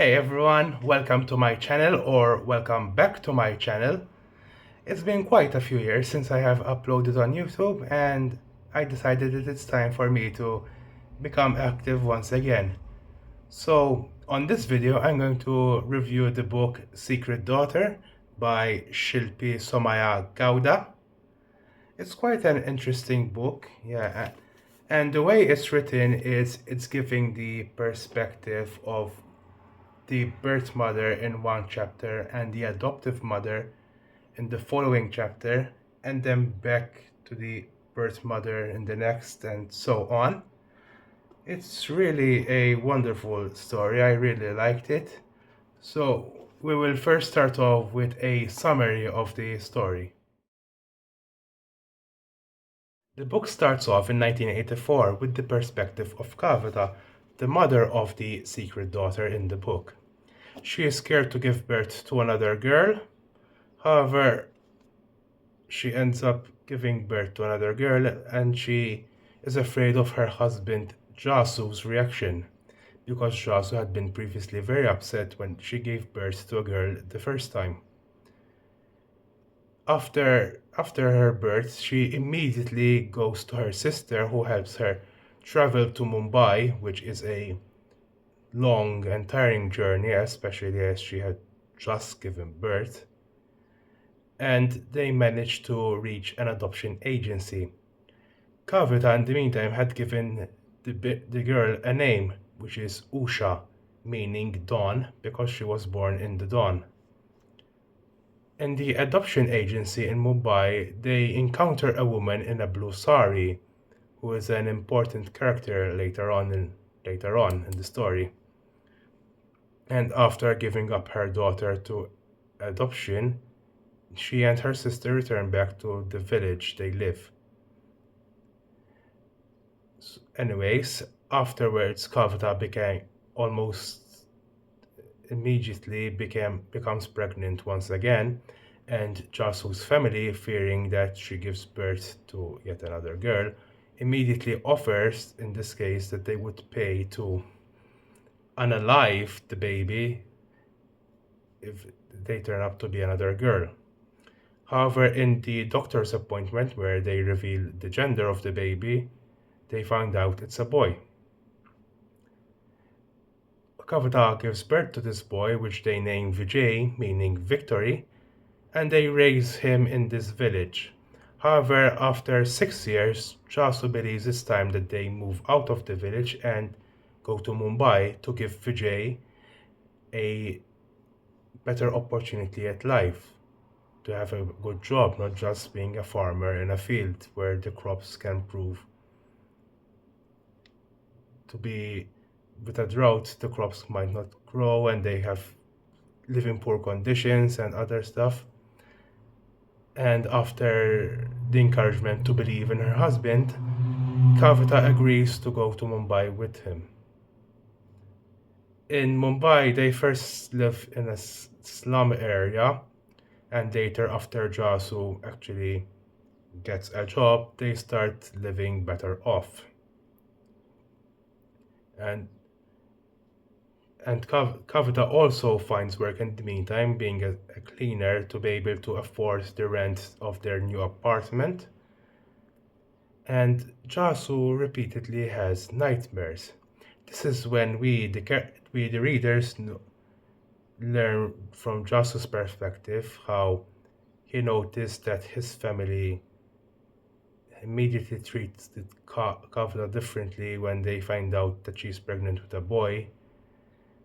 Hey everyone, welcome to my channel or welcome back to my channel. It's been quite a few years since I have uploaded on YouTube and I decided that it's time for me to become active once again. So on this video I'm going to review the book Secret Daughter by Shilpi Somaya Gowda. It's quite an interesting book, yeah, and the way it's written is it's giving the perspective of the birth mother in one chapter and the adoptive mother in the following chapter, and then back to the birth mother in the next, and so on. It's really a wonderful story. I really liked it. So, we will first start off with a summary of the story. The book starts off in 1984 with the perspective of Kavita, the mother of the secret daughter in the book. She is scared to give birth to another girl. However, she ends up giving birth to another girl and she is afraid of her husband Jasu's reaction because Jasu had been previously very upset when she gave birth to a girl the first time. After her birth, she immediately goes to her sister who helps her travel to Mumbai, which is a long and tiring journey, especially as she had just given birth, and they managed to reach an adoption agency. Kavita, in the meantime, had given the girl a name, which is Usha, meaning dawn, because she was born in the dawn. In the adoption agency in Mumbai, they encounter a woman in a blue sari, who is an important character later on in the story. And after giving up her daughter to adoption, she and her sister return back to the village they live. Anyways, afterwards, Kavita became almost immediately becomes pregnant once again, and Jasu's family, fearing that she gives birth to yet another girl, immediately offers, in this case, that they would pay to unalive the baby if they turn up to be another girl. However, in the doctor's appointment where they reveal the gender of the baby, they find out it's a boy. Kavita gives birth to this boy, which they name Vijay, meaning victory, and they raise him in this village. However, after 6 years, Jasu believes it's time that they move out of the village and go to Mumbai to give Vijay a better opportunity at life, to have a good job, not just being a farmer in a field where the crops can prove to be, with a drought, the crops might not grow and they have live in poor conditions and other stuff. And after the encouragement to believe in her husband, Kavita agrees to go to Mumbai with him. In Mumbai, they first live in a slum area, and later, after Jasu actually gets a job, they start living better off. And Kavita also finds work in the meantime, being a cleaner to be able to afford the rent of their new apartment. And Jasu repeatedly has nightmares. This is when we the readers learn from Jasu's perspective how he noticed that his family immediately treats the Kavita differently when they find out that she's pregnant with a boy,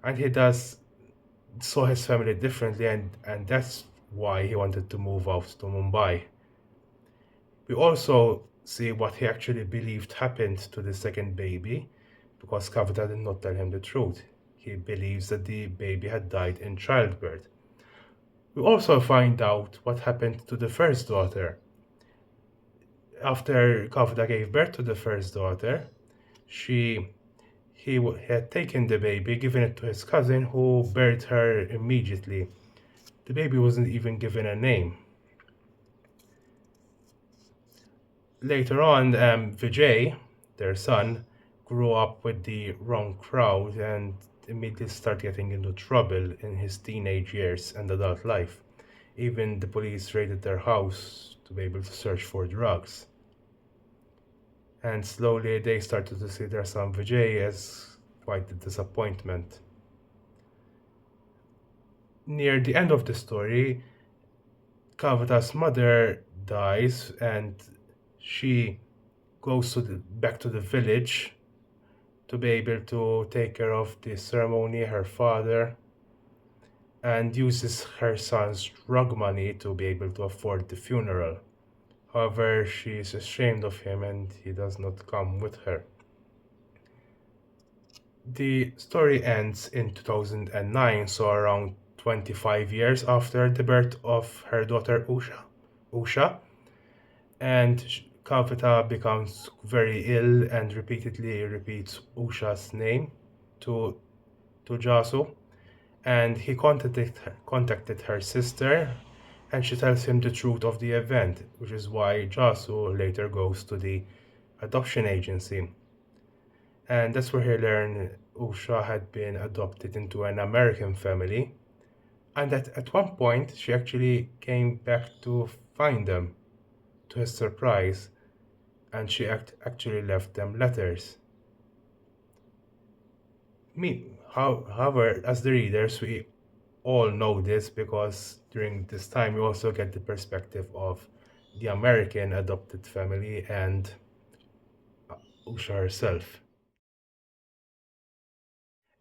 and he does saw his family differently, and that's why he wanted to move out to Mumbai. We also see what he actually believed happened to the second baby, because Kavita did not tell him the truth. He believes that the baby had died in childbirth. We also find out what happened to the first daughter. After Kavita gave birth to the first daughter, she had taken the baby, given it to his cousin, who buried her immediately. The baby wasn't even given a name. Later on, Vijay, their son, grew up with the wrong crowd, and immediately start getting into trouble in his teenage years and adult life. Even the police raided their house to be able to search for drugs. And slowly they started to see their son Vijay as quite a disappointment. Near the end of the story, Kavita's mother dies and she goes back to the village to be able to take care of the ceremony, her father, and uses her son's drug money to be able to afford the funeral. However, she is ashamed of him and he does not come with her. The story ends in 2009, so around 25 years after the birth of her daughter Usha, and Kavita becomes very ill and repeatedly repeats Usha's name to, to Jasu, and he contacted her sister, and she tells him the truth of the event, which is why Jasu later goes to the adoption agency. And that's where he learned Usha had been adopted into an American family, and that at one point she actually came back to find them, to his surprise, and she actually left them letters. However, as the readers, we all know this because during this time you also get the perspective of the American adopted family and Usha herself.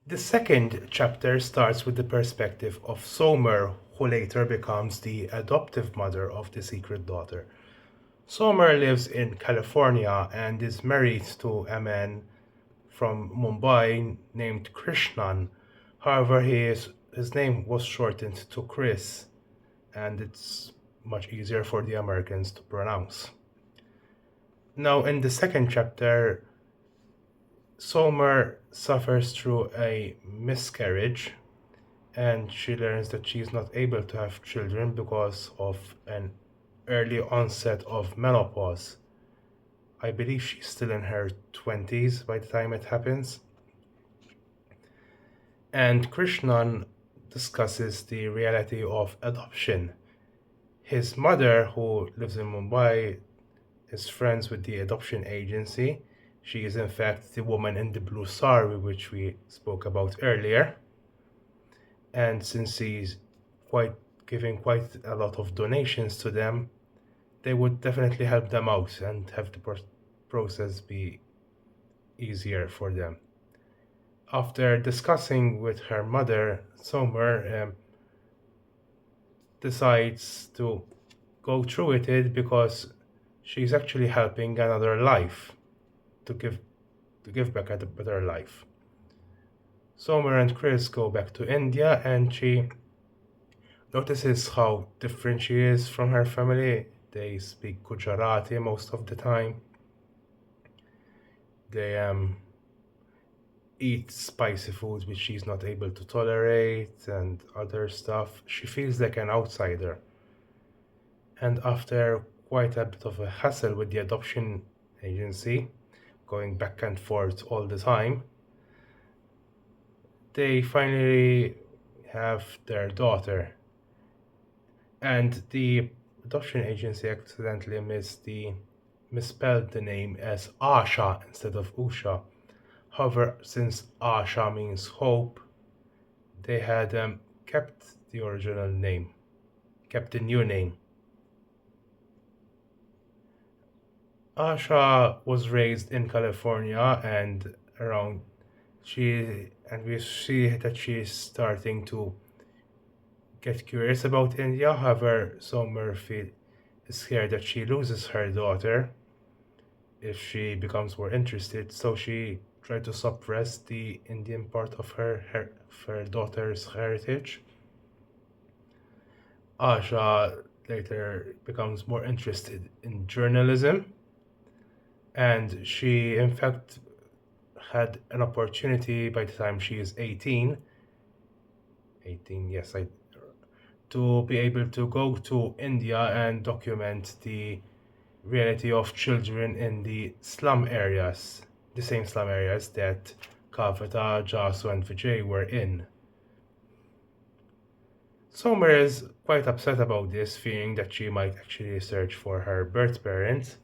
The second chapter starts with the perspective of Somer, who later becomes the adoptive mother of the secret daughter. Somer lives in California and is married to a man from Mumbai named Krishnan. However, his name was shortened to Chris, and it's much easier for the Americans to pronounce. Now, in the second chapter, Somer suffers through a miscarriage and she learns that she is not able to have children because of an early onset of menopause. I believe she's still in her 20s by the time it happens. And Krishnan discusses the reality of adoption. His mother, who lives in Mumbai, is friends with the adoption agency. She is, in fact, the woman in the blue sari, which we spoke about earlier. And since he's quite giving quite a lot of donations to them, they would definitely help them out and have the process be easier for them. After discussing with her mother, Somer decides to go through with it because she's actually helping another life to give back a better life. Somer and Chris go back to India and she notices how different she is from her family. They speak Gujarati most of the time. They eat spicy foods which she's not able to tolerate and other stuff. She feels like an outsider. And after quite a bit of a hassle with the adoption agency, going back and forth all the time, they finally have their daughter. And the adoption agency accidentally misspelled the name as Asha instead of Usha. However, since Asha means hope, they had kept the original name, kept the new name. Asha was raised in California and around we see that she is starting to get curious about India. However, Murphy is scared that she loses her daughter if she becomes more interested, so she tried to suppress the Indian part of her daughter's heritage. Asha later becomes more interested in journalism, and she, in fact, had an opportunity by the time she is 18. 18, yes, to be able to go to India and document the reality of children in the slum areas, the same slum areas that Kavita, Jasu, and Vijay were in. Somer is quite upset about this, fearing that she might actually search for her birth parents.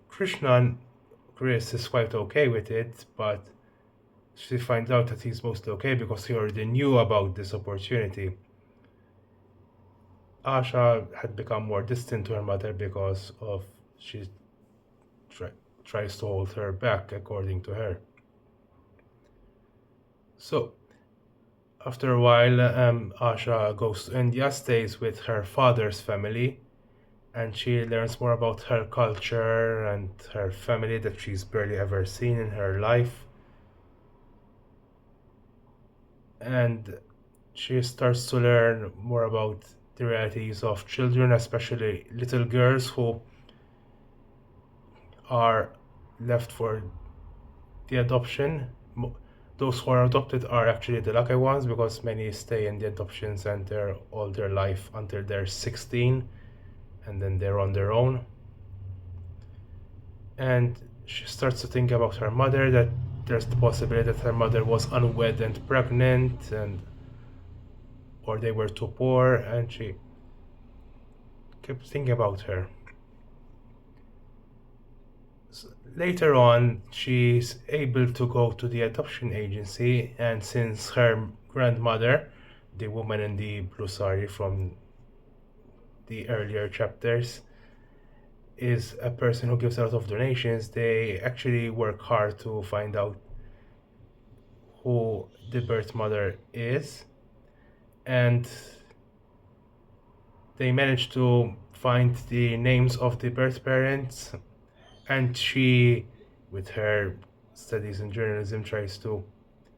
Krishna, Chris, is quite okay with it, but she finds out that he's mostly okay because he already knew about this opportunity. Asha had become more distant to her mother because of she try, tries to hold her back, according to her. So after a while, Asha goes to India, stays with her father's family, and she learns more about her culture and her family that she's barely ever seen in her life. And she starts to learn more about the realities of children, especially little girls who are left for the adoption. Those who are adopted are actually the lucky ones because many stay in the adoption center all their life until they're 16 and then they're on their own. And she starts to think about her mother, that there's the possibility that her mother was unwed and pregnant, and or they were too poor, and she kept thinking about her. Later on, she's able to go to the adoption agency, and since her grandmother, the woman in the blue sari from the earlier chapters, is a person who gives a lot of donations, they actually work hard to find out who the birth mother is, and they manage to find the names of the birth parents, and she, with her studies in journalism, tries to,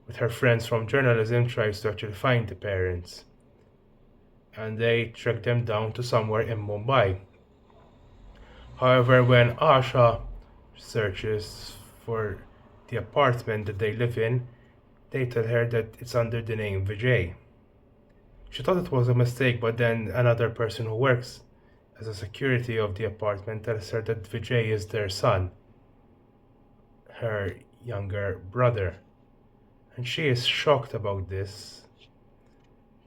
with her friends from journalism, tries to actually find the parents, and they track them down to somewhere in Mumbai. However, when Asha searches for the apartment that they live in, they tell her that it's under the name Vijay. She thought it was a mistake, but then another person who works as a security of the apartment tells her that Vijay is their son, her younger brother. And she is shocked about this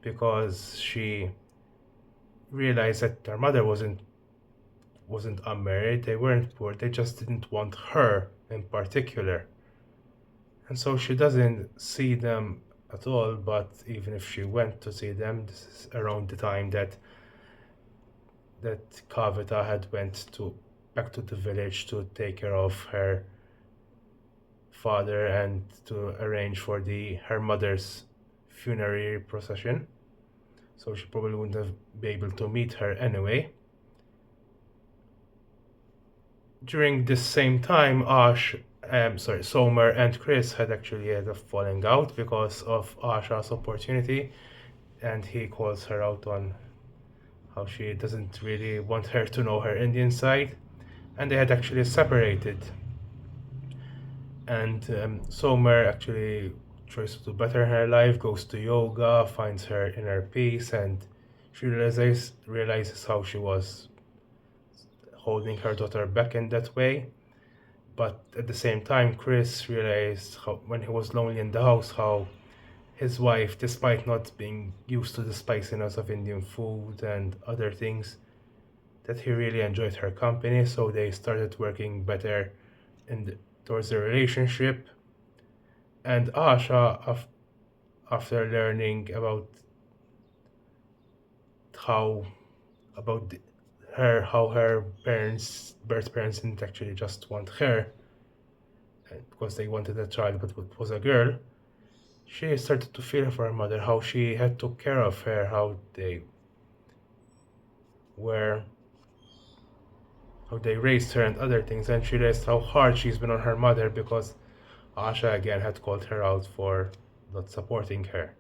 because she realized that her mother wasn't unmarried, they weren't poor, they just didn't want her in particular. And so she doesn't see them at all, but even if she went to see them, this is around the time that Kavita had went to back to the village to take care of her father and to arrange for the her mother's funerary procession. So she probably wouldn't have been able to meet her anyway. During this same time, Somer and Chris had actually had a falling out because of Asha's opportunity, and he calls her out on how she doesn't really want her to know her Indian side, and they had actually separated. And Somer actually tries to do better in her life, goes to yoga, finds her inner peace, and she realizes how she was holding her daughter back in that way. But at the same time, Chris realized how, when he was lonely in the house, how his wife, despite not being used to the spiciness of Indian food and other things, that he really enjoyed her company. So they started working better towards the relationship. And Asha, after learning about how about how her birth parents didn't actually just want her because they wanted a child, but it was a girl. She started to feel for her mother, how she had took care of her, were how they raised her and other things, and she realized how hard she's been on her mother because Asha again had called her out for not supporting her.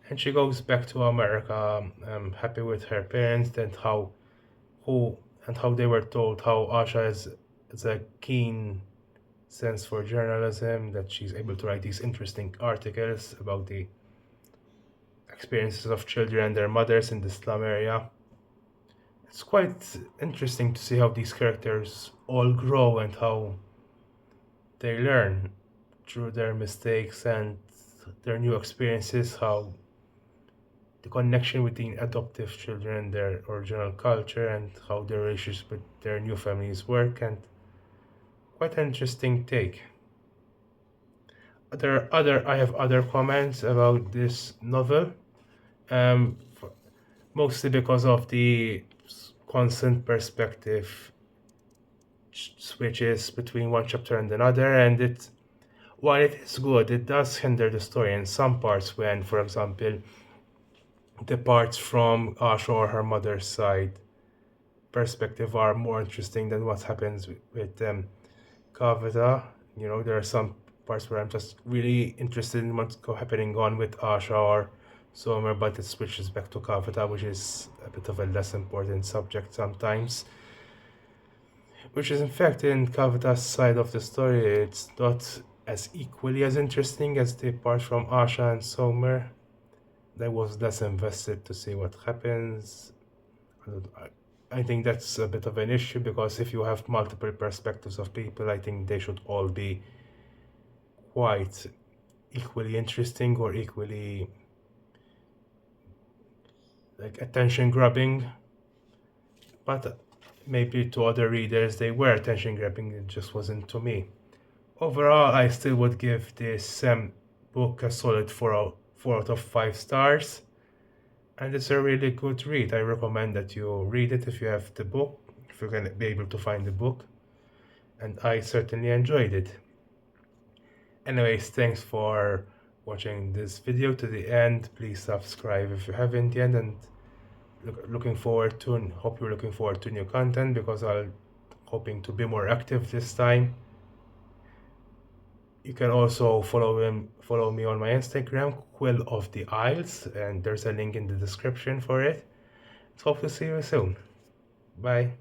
And she goes back to America, happy with her parents and who how they were told how Asha is a keen sense for journalism, that she's able to write these interesting articles about the experiences of children and their mothers in the slum area. It's quite interesting to see how these characters all grow and how they learn. through their mistakes and their new experiences, how the connection between adoptive children and their original culture and how their relationships with their new families work, and quite an interesting take. I have other comments about this novel, mostly because of the constant perspective switches between one chapter and another, and while it is good, it does hinder the story in some parts when, for example, the parts from Asha or her mother's side perspective are more interesting than what happens with Kavita. There are some parts where I'm just really interested in what's happening on with Asha or Somer, but it switches back to Kavita, which is a bit of a less important subject sometimes. Which is, in fact, in Kavita's side of the story, it's not as equally as interesting as the part from Asha and Somer. I was less invested to see what happens. I think that's a bit of an issue because if you have multiple perspectives of people, I think they should all be quite equally interesting or equally like attention grabbing. But maybe to other readers they were attention grabbing, it just wasn't to me. Overall, I still would give this book a solid 4 out of 5 stars. And it's a really good read. I recommend that you read it if you have the book, if you can be able to find the book. And I certainly enjoyed it. Anyways, thanks for watching this video to the end. Please subscribe if you haven't yet, and hope you're looking forward to new content because I'm hoping to be more active this time. You can also follow me on my Instagram, Quill of the Isles, and there's a link in the description for it. So hope to see you soon. Bye.